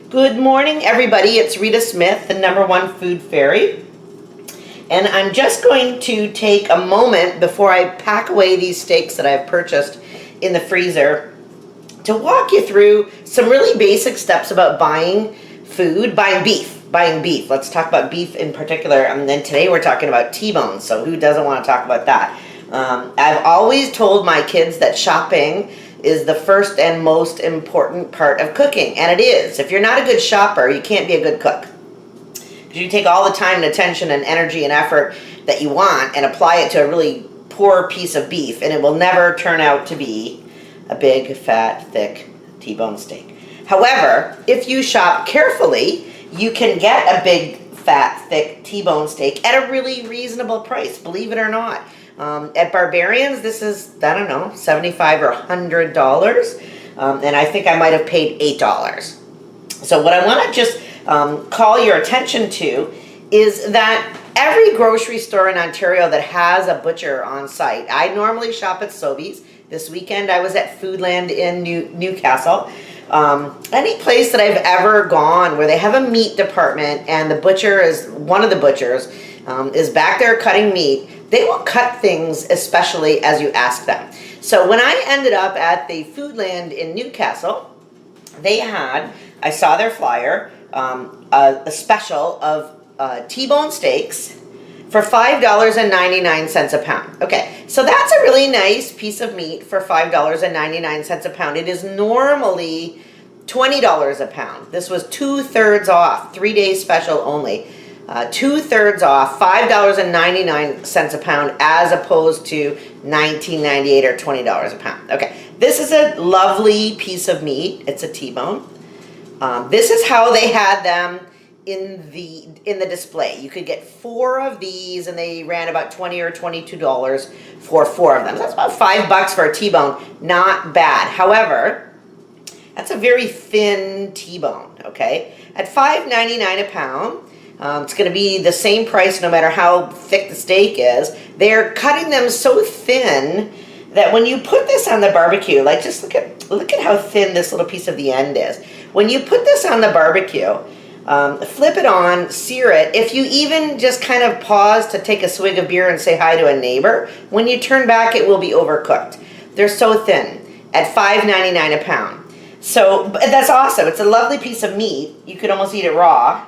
Good morning, everybody. It's Rita Smith, the #1 food fairy. And I'm just going to take a moment before I pack away these steaks that I've purchased in the freezer to walk you through some really basic steps about buying food, buying beef. Let's talk about beef in particular. And then today we're talking about T-bones, so who doesn't want to talk about that? I've always told my kids that shopping is the first and most important part of cooking, and it is. If you're not a good shopper, you can't be a good cook. Because you take all the time and attention and energy and effort that you want and apply it to a really poor piece of beef, and it will never turn out to be a big, fat, thick T-bone steak. However, if you shop carefully, you can get a big, fat, thick T-bone steak at a really reasonable price, believe it or not. At Barbarians, this is, I don't know, $75 or $100, and I think I might have paid $8. So what I want to just call your attention to is that every grocery store in Ontario that has a butcher on site, I normally shop at Sobeys. This weekend I was at Foodland in Newcastle. Any place that I've ever gone where they have a meat department and the butcher is, one of the butchers, is back there cutting meat, they will cut things especially as you ask them. So when I ended up at the Foodland in Newcastle, they had, I saw their flyer, a special of T-bone steaks for $5.99 a pound. Okay, so that's a really nice piece of meat for $5.99 a pound. It is normally $20 a pound. This was 2/3 off, 3-day special only. 2/3 off, $5.99 a pound, as opposed to $19.98 or $20 a pound. Okay, this is a lovely piece of meat. It's a T-bone. This is how they had them in the display. You could get 4 of these, and they ran about $20 or $22 for 4 of them. That's about $5 for a T-bone. Not bad. However, that's a very thin T-bone. Okay, at $5.99 a pound. It's going to be the same price no matter how thick the steak is. They're cutting them so thin that when you put this on the barbecue, like just look at how thin this little piece of the end is. When you put this on the barbecue, flip it on, sear it. If you even just kind of pause to take a swig of beer and say hi to a neighbor, when you turn back, it will be overcooked. They're so thin at $5.99 a pound. So that's awesome. It's a lovely piece of meat. You could almost eat it raw.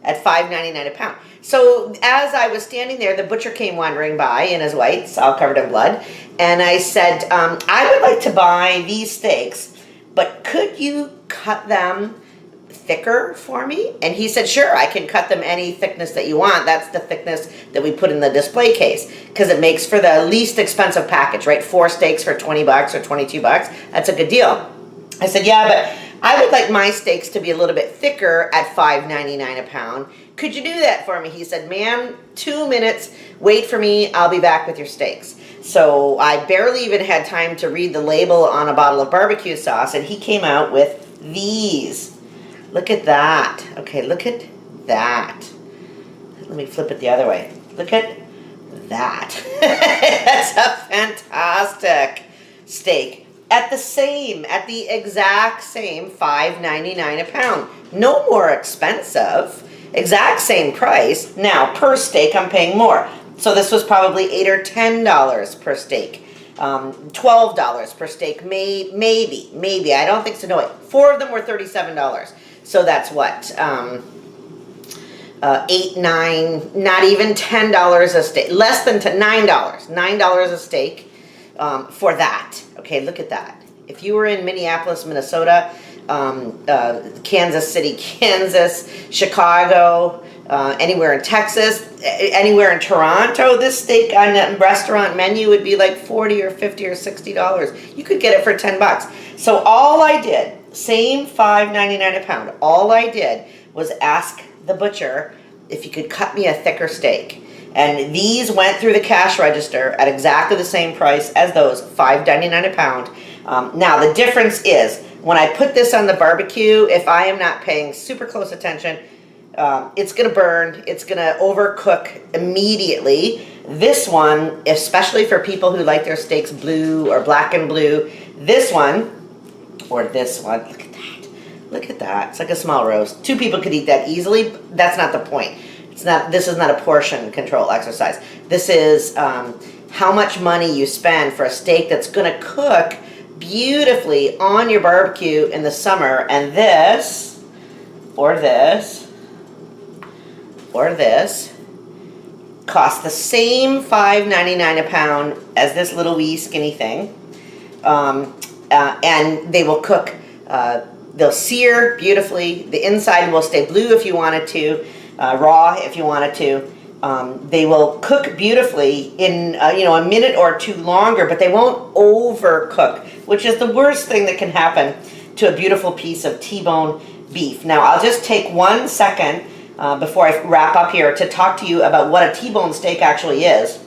At $5.99 a pound. So as I was standing there, the butcher came wandering by in his whites, all covered in blood, and I said, I would like to buy these steaks, but could you cut them thicker for me? And he said, sure, I can cut them any thickness that you want. That's the thickness that we put in the display case, because it makes for the least expensive package, right? 4 steaks for $20 or $22. That's a good deal. I said, yeah, but I would like my steaks to be a little bit thicker at $5.99 a pound. Could you do that for me? He said, ma'am, 2 minutes. Wait for me. I'll be back with your steaks. So I barely even had time to read the label on a bottle of barbecue sauce, and he came out with these. Look at that. Okay, look at that. Let me flip it the other way. Look at that. That's a fantastic steak. At the exact same $5.99 a pound. No more expensive. Exact same price. Now, per steak, I'm paying more. So this was probably $8 or $10 per steak. $12 per steak, maybe. I don't think so. No, wait. 4 of them were $37. So that's what? $8, $9, not even $10 a steak. Less than $9. $9 a steak. For that. Okay, look at that. If you were in Minneapolis, Minnesota, Kansas City, Kansas, Chicago, anywhere in Texas, anywhere in Toronto, this steak on a restaurant menu would be like $40 or $50 or $60. You could get it for $10. So all I did, same $5.99 a pound, all I did was ask the butcher if he could cut me a thicker steak. And these went through the cash register at exactly the same price as those, $5.99 a pound. Now, the difference is, when I put this on the barbecue, if I am not paying super close attention, it's going to burn, it's going to overcook immediately. This one, especially for people who like their steaks blue or black and blue, this one, or this one, look at that. Look at that. It's like a small roast. 2 people could eat that easily. But that's not the point. This is not a portion control exercise. This is how much money you spend for a steak that's going to cook beautifully on your barbecue in the summer. And this, or this, or this, costs the same $5.99 a pound as this little wee skinny thing. And they will cook, they'll sear beautifully. The inside will stay blue if you wanted to, raw if you wanted to. They will cook beautifully in a minute or 2 longer, but they won't overcook, which is the worst thing that can happen to a beautiful piece of T-bone beef. Now I'll just take 1 second before I wrap up here to talk to you about what a T-bone steak actually is.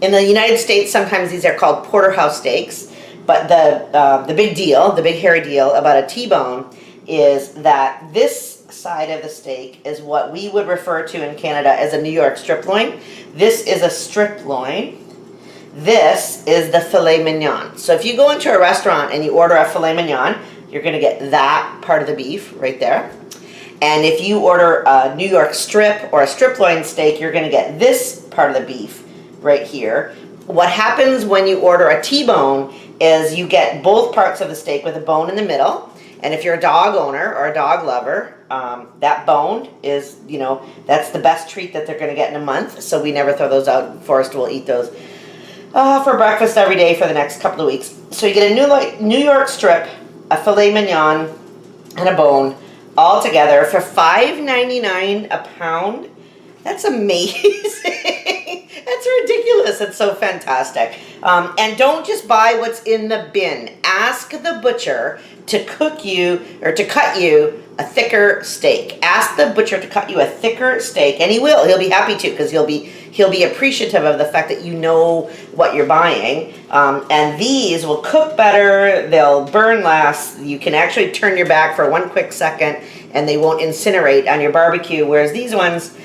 In the United States, sometimes these are called porterhouse steaks, but the big deal, the big hairy deal about a T-bone is that this side of the steak is what we would refer to in Canada as a New York strip loin. This is a strip loin. This is the filet mignon. So if you go into a restaurant and you order a filet mignon, you're going to get that part of the beef right there. And if you order a New York strip or a strip loin steak, you're going to get this part of the beef right here. What happens when you order a T-bone is you get both parts of the steak with a bone in the middle. And if you're a dog owner or a dog lover, that bone is, that's the best treat that they're going to get in a month. So we never throw those out. Forrest will eat those for breakfast every day for the next couple of weeks. So you get a New York strip, a filet mignon, and a bone all together for $5.99 a pound. That's amazing. That's ridiculous. It's so fantastic. And don't just buy what's in the bin. Ask the butcher to cook you or to cut you a thicker steak. Ask the butcher to cut you a thicker steak, and he will. He'll be happy to, because he'll be appreciative of the fact that you know what you're buying. And these will cook better. They'll burn less. You can actually turn your back for 1 quick second, and they won't incinerate on your barbecue. Whereas these ones,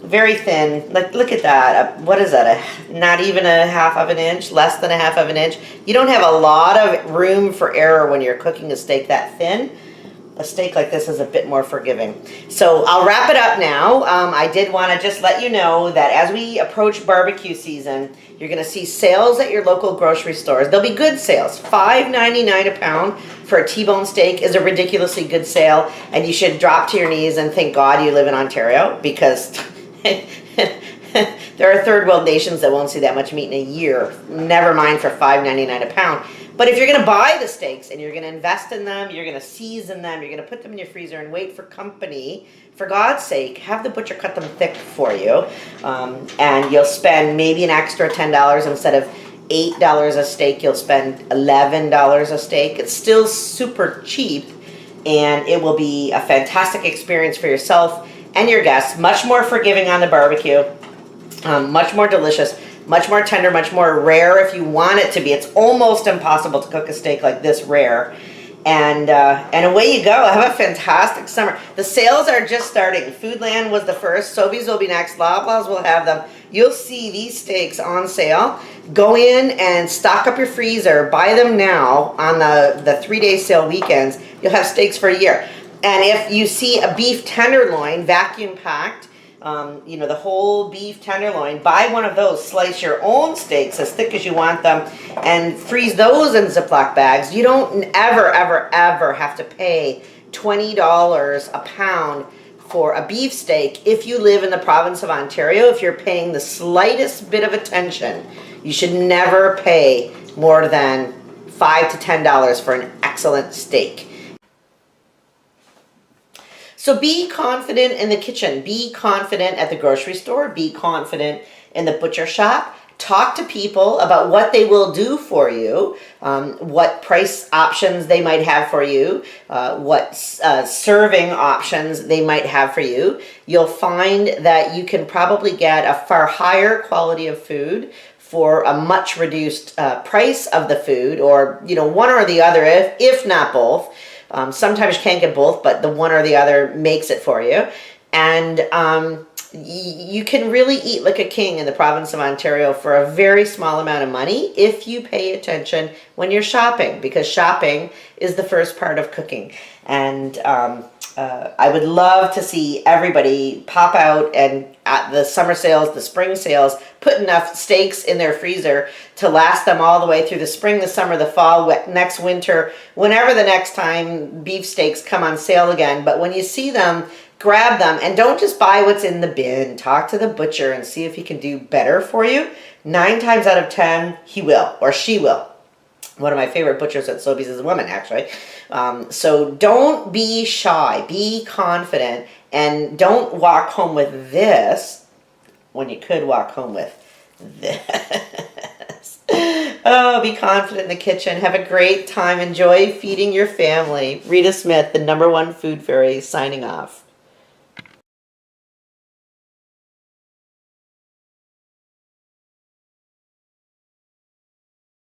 very thin. Like, look at that. What is that? Not even a half of an inch, less than a half of an inch. You don't have a lot of room for error when you're cooking a steak that thin. A steak like this is a bit more forgiving. So I'll wrap it up now. I did want to just let you know that as we approach barbecue season, you're going to see sales at your local grocery stores. There'll be good sales. $5.99 a pound for a T-bone steak is a ridiculously good sale, and you should drop to your knees and thank God you live in Ontario, because there are third world nations that won't see that much meat in a year. Never mind for $5.99 a pound. But if you're going to buy the steaks and you're going to invest in them, you're going to season them, you're going to put them in your freezer and wait for company, for God's sake, have the butcher cut them thick for you. And you'll spend maybe an extra $10 instead of $8 a steak. You'll spend $11 a steak. It's still super cheap, and it will be a fantastic experience for yourself and your guests. Much more forgiving on the barbecue, much more delicious, much more tender, much more rare if you want it to be. It's almost impossible to cook a steak like this rare. And away you go. Have a fantastic summer. The sales are just starting. Foodland was the first. Sobeys will be next. Loblaws will have them. You'll see these steaks on sale. Go in and stock up your freezer. Buy them now on the 3-day sale weekends. You'll have steaks for a year. And if you see a beef tenderloin, vacuum packed, the whole beef tenderloin, buy one of those, slice your own steaks as thick as you want them, and freeze those in Ziploc bags. You don't ever, ever, ever have to pay $20 a pound for a beef steak if you live in the province of Ontario. If you're paying the slightest bit of attention, you should never pay more than $5 to $10 for an excellent steak. So be confident in the kitchen, be confident at the grocery store, be confident in the butcher shop. Talk to people about what they will do for you, what price options they might have for you, what serving options they might have for you. You'll find that you can probably get a far higher quality of food for a much reduced price of the food, or one or the other, if not both. Sometimes you can't get both, but the one or the other makes it for you. And you can really eat like a king in the province of Ontario for a very small amount of money if you pay attention when you're shopping, because shopping is the first part of cooking. And I would love to see everybody pop out and at the summer sales, the spring sales, put enough steaks in their freezer to last them all the way through the spring, the summer, the fall, next winter, whenever the next time beef steaks come on sale again. But when you see them, grab them, and don't just buy what's in the bin. Talk to the butcher and see if he can do better for you. 9 times out of 10, he will, or she will. One of my favorite butchers at Sobeys is a woman, actually. So don't be shy. Be confident. And don't walk home with this when you could walk home with this. Oh, be confident in the kitchen. Have a great time. Enjoy feeding your family. Rita Smith, the #1 food fairy, signing off.